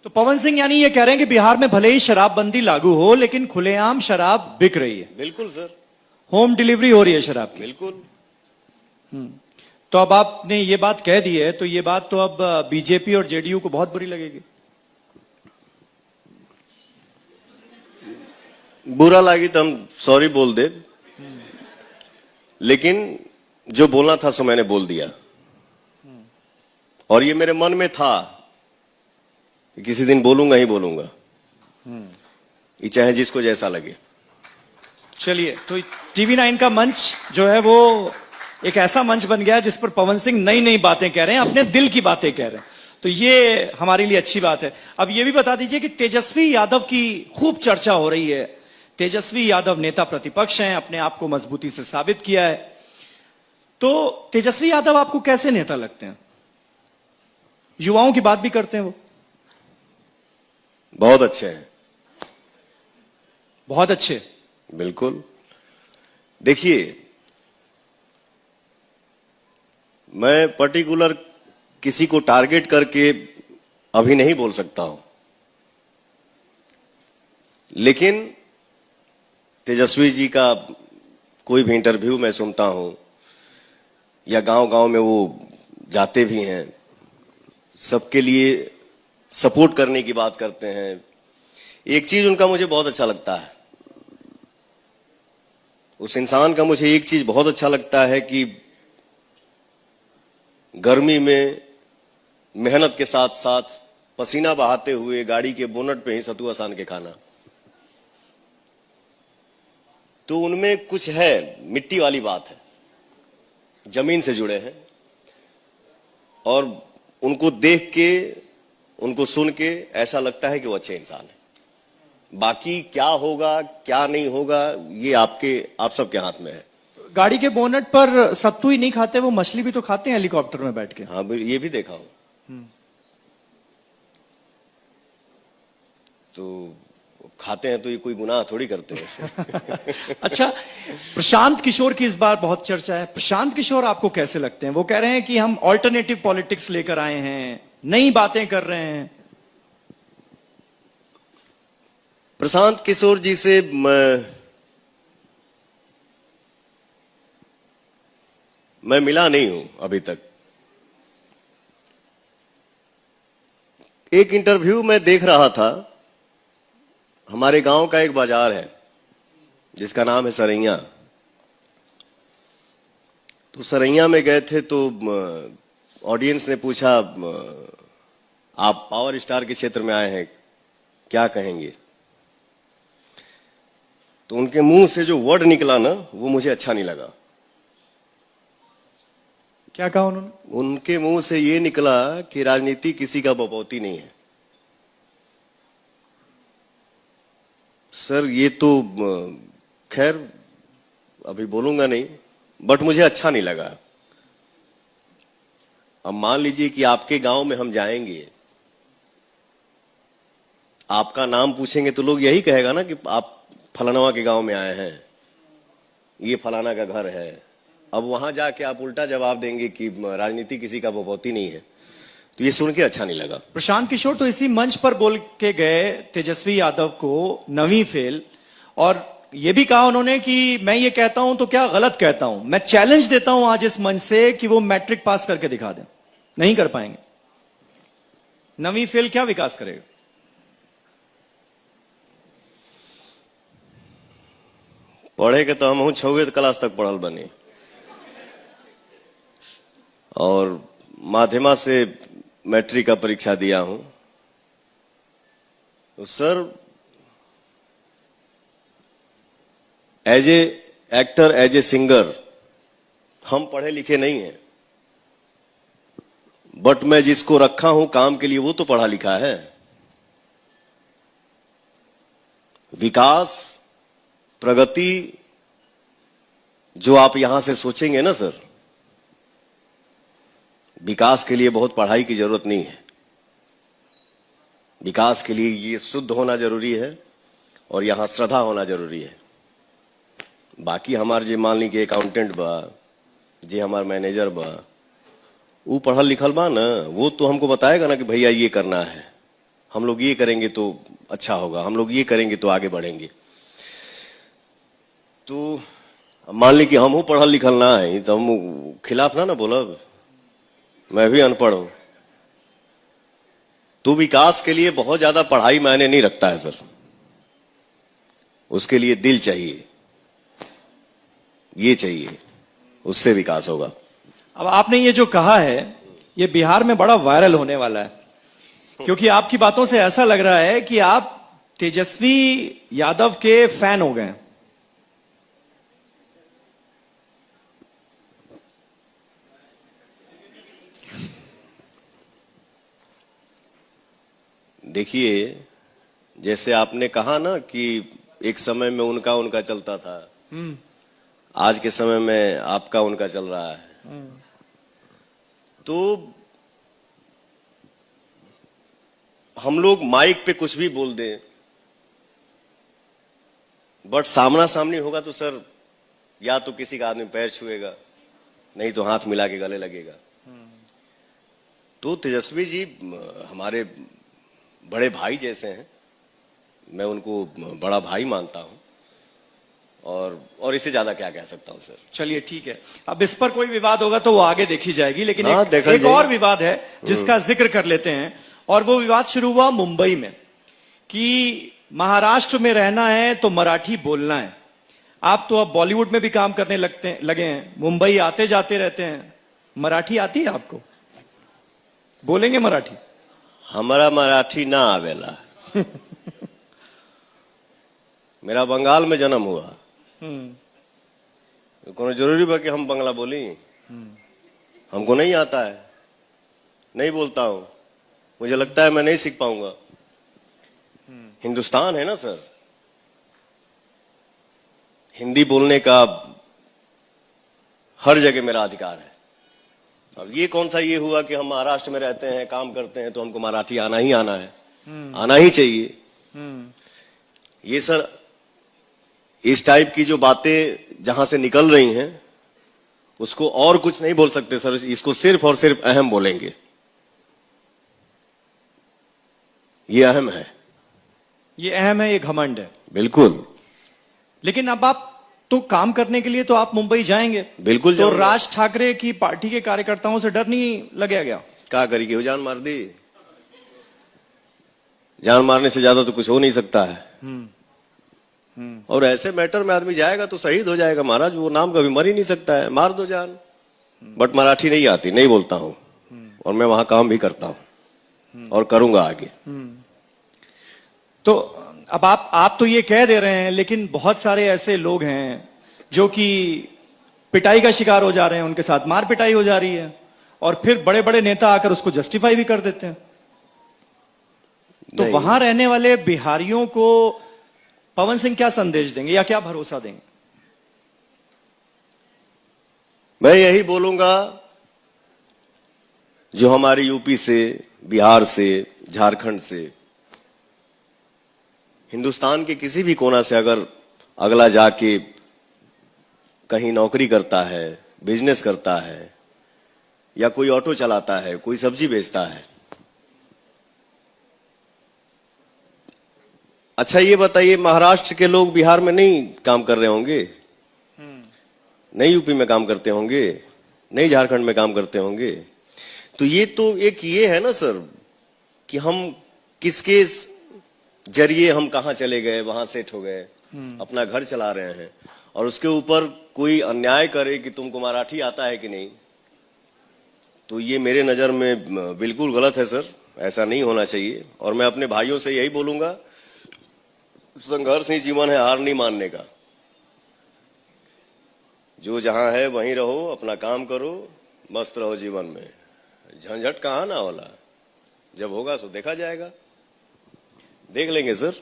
तो पवन सिंह यानी ये कह रहे हैं कि बिहार में भले ही शराबबंदी लागू हो लेकिन खुलेआम शराब बिक रही है। बिल्कुल सर, होम डिलीवरी हो रही है शराब की। बिल्कुल। तो अब आपने ये बात कह दी है तो ये बात तो अब बीजेपी और जेडीयू को बहुत बुरी लगेगी। बुरा लगी तो हम सॉरी बोल दे, लेकिन जो बोलना था सो मैंने बोल दिया। और ये मेरे मन में था कि किसी दिन बोलूंगा ही बोलूंगा, ये चाहे जिसको जैसा लगे। चलिए, तो टीवी 9 का मंच जो है वो एक ऐसा मंच बन गया जिस पर पवन सिंह नई नई बातें कह रहे हैं, अपने दिल की बातें कह रहे हैं, तो ये हमारे लिए अच्छी बात है। अब ये भी बता दीजिए कि तेजस्वी यादव की खूब चर्चा हो रही है। तेजस्वी यादव नेता प्रतिपक्ष हैं, अपने आप को मजबूती से साबित किया है। तो तेजस्वी यादव आपको कैसे नेता लगते हैं? युवाओं की बात भी करते हैं वो। बहुत अच्छे हैं, बहुत अच्छे। बिल्कुल। देखिए, मैं पर्टिकुलर किसी को टारगेट करके अभी नहीं बोल सकता हूं, लेकिन तेजस्वी जी का कोई भी इंटरव्यू मैं सुनता हूं या गांव गांव में वो जाते भी हैं, सबके लिए सपोर्ट करने की बात करते हैं। एक चीज उनका मुझे बहुत अच्छा लगता है, उस इंसान का मुझे एक चीज बहुत अच्छा लगता है कि गर्मी में मेहनत के साथ साथ पसीना बहाते हुए गाड़ी के बोनट पे ही सतुआ सान के खाना। तो उनमें कुछ है, मिट्टी वाली बात है, जमीन से जुड़े हैं, और उनको देख के, उनको सुन के ऐसा लगता है कि वो अच्छे इंसान है। बाकी क्या होगा क्या नहीं होगा ये आप सबके हाथ में है। गाड़ी के बोनट पर सत्तू ही नहीं खाते, वो मछली भी तो खाते हैं हेलीकॉप्टर में बैठ के। हाँ, ये भी देखा हूं। तो खाते हैं तो ये कोई गुनाह थोड़ी करते हैं। अच्छा, प्रशांत किशोर की इस बार बहुत चर्चा है। प्रशांत किशोर आपको कैसे लगते हैं? वो कह रहे हैं कि हम ऑल्टरनेटिव पॉलिटिक्स लेकर आए हैं, नई बातें कर रहे हैं। प्रशांत किशोर जी से मैं मिला नहीं हूं अभी तक। एक इंटरव्यू में देख रहा था, हमारे गांव का एक बाजार है जिसका नाम है सरैया। तो सरैया में गए थे तो ऑडियंस ने पूछा, आप पावर स्टार के क्षेत्र में आए हैं, क्या कहेंगे? तो उनके मुंह से जो वर्ड निकला ना, वो मुझे अच्छा नहीं लगा। क्या कहा उन्होंने? उनके मुंह से ये निकला कि राजनीति किसी का बपौती नहीं है। सर, ये तो खैर अभी बोलूंगा नहीं, बट मुझे अच्छा नहीं लगा। अब मान लीजिए कि आपके गांव में हम जाएंगे, आपका नाम पूछेंगे तो लोग यही कहेगा ना कि आप फलानवा के गांव में आए हैं, ये फलाना का घर है। अब वहां जाके आप उल्टा जवाब देंगे कि राजनीति किसी का बपौती नहीं है, तो ये सुन के अच्छा नहीं लगा। प्रशांत किशोर तो इसी मंच पर बोल के गए तेजस्वी यादव को नवीं फेल, और ये भी कहा उन्होंने कि मैं ये कहता हूं तो क्या गलत कहता हूं। मैं चैलेंज देता हूं आज इस मंच से कि वो मैट्रिक पास करके दिखा दें। नहीं कर पाएंगे। नवीं फेल क्या विकास करेगा? पढ़े के तो हम हूं 6वीं क्लास तक पढ़ल बने, और माध्यमा से मैट्रिक का परीक्षा दिया हूं। तो sir, as a actor, as a singer, हम पढ़े लिखे नहीं हैं, बट मैं जिसको रखा हूं काम के लिए वो तो पढ़ा लिखा है। विकास, प्रगति जो आप यहां से सोचेंगे ना सर, विकास के लिए बहुत पढ़ाई की जरूरत नहीं है। विकास के लिए ये शुद्ध होना जरूरी है और यहां श्रद्धा होना जरूरी है। बाकी हमार जे मान ली कि अकाउंटेंट बा, जे हमार मैनेजर बा, वो पढ़ल लिखल बा ना, वो तो हमको बताएगा ना कि भैया ये करना है। हम लोग ये करेंगे तो अच्छा होगा, हम लोग ये करेंगे तो आगे बढ़ेंगे। तो मान ली कि हम हूं पढ़ल लिखल ना है तो हम खिलाफ ना बोलब, मैं भी अनपढ़ हूं। तो विकास के लिए बहुत ज्यादा पढ़ाई मायने नहीं रखता है सर, उसके लिए दिल चाहिए, ये चाहिए, उससे विकास होगा। अब आपने ये जो कहा है ये बिहार में बड़ा वायरल होने वाला है, क्योंकि आपकी बातों से ऐसा लग रहा है कि आप तेजस्वी यादव के फैन हो गए। देखिए, जैसे आपने कहा ना कि एक समय में उनका उनका चलता था, आज के समय में आपका उनका चल रहा है। तो हम लोग माइक पे कुछ भी बोल दें, बट सामना सामनी होगा तो सर या तो किसी का आदमी पैर छुएगा, नहीं तो हाथ मिला के गले लगेगा। तो तेजस्वी जी हमारे बड़े भाई जैसे हैं, मैं उनको बड़ा भाई मानता हूं, और इससे ज्यादा क्या कह सकता हूं सर। चलिए ठीक है, अब इस पर कोई विवाद होगा तो वो आगे देखी जाएगी, लेकिन हाँ, एक और विवाद है जिसका जिक्र कर लेते हैं, और वो विवाद शुरू हुआ मुंबई में कि महाराष्ट्र में रहना है तो मराठी बोलना है। आप तो अब बॉलीवुड में भी काम करने लगे हैं, मुंबई आते जाते रहते हैं, मराठी आती है आपको? बोलेंगे मराठी? हमारा मराठी ना आवेला। मेरा बंगाल में जन्म हुआ, कोनो जरूरी बा कि हम बंगला बोली? हमको नहीं आता है, नहीं बोलता हूं, मुझे लगता है मैं नहीं सीख पाऊंगा। हिंदुस्तान है ना सर, हिंदी बोलने का हर जगह मेरा अधिकार है। अब ये कौन सा ये हुआ कि हम महाराष्ट्र में रहते हैं, काम करते हैं, तो हमको मराठी आना ही आना है, आना ही चाहिए। ये सर इस टाइप की जो बातें जहां से निकल रही हैं, उसको और कुछ नहीं बोल सकते सर, इसको सिर्फ और सिर्फ अहम बोलेंगे। ये अहम है, ये अहम है, ये घमंड है। बिल्कुल। लेकिन अब आप तो काम करने के लिए तो आप मुंबई जाएंगे, बिल्कुल तो जाऊंगा। राज ठाकरे की पार्टी के कार्यकर्ताओं से डर नहीं लगेगा क्या? क्या करेगी, वो जान मार दी। जान मारने से ज्यादा तो कुछ हो नहीं सकता है। और ऐसे मैटर में आदमी जाएगा तो शहीद हो जाएगा महाराज, वो नाम कभी मर ही नहीं सकता है, मार दो जान। बट मराठी नहीं आती, नहीं बोलता हूं, और मैं वहां काम भी करता हूं और करूंगा आगे। तो अब आप तो ये कह दे रहे हैं, लेकिन बहुत सारे ऐसे लोग हैं जो कि पिटाई का शिकार हो जा रहे हैं, उनके साथ मार पिटाई हो जा रही है, और फिर बड़े बड़े नेता आकर उसको जस्टिफाई भी कर देते हैं। तो वहां रहने वाले बिहारियों को पवन सिंह क्या संदेश देंगे या क्या भरोसा देंगे? मैं यही बोलूंगा, जो हमारे यूपी से, बिहार से, झारखंड से, हिंदुस्तान के किसी भी कोना से अगर अगला जाके कहीं नौकरी करता है, बिजनेस करता है, या कोई ऑटो चलाता है, कोई सब्जी बेचता है, अच्छा ये बताइए, महाराष्ट्र के लोग बिहार में नहीं काम कर रहे होंगे? नहीं यूपी में काम करते होंगे? नहीं झारखंड में काम करते होंगे? तो एक ये है ना सर कि हम किसके जरिए हम कहां चले गए, वहां सेट हो गए, अपना घर चला रहे हैं, और उसके ऊपर कोई अन्याय करे कि तुमको मराठी आता है कि नहीं, तो ये मेरे नजर में बिल्कुल गलत है सर, ऐसा नहीं होना चाहिए। और मैं अपने भाइयों से यही बोलूंगा, संघर्ष ही जीवन है, हार नहीं मानने का। जो जहां है वहीं रहो, अपना काम करो, मस्त रहो जीवन में, झंझट कहां ना होला, जब होगा तो देखा जाएगा, देख लेंगे सर,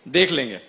देख लेंगे।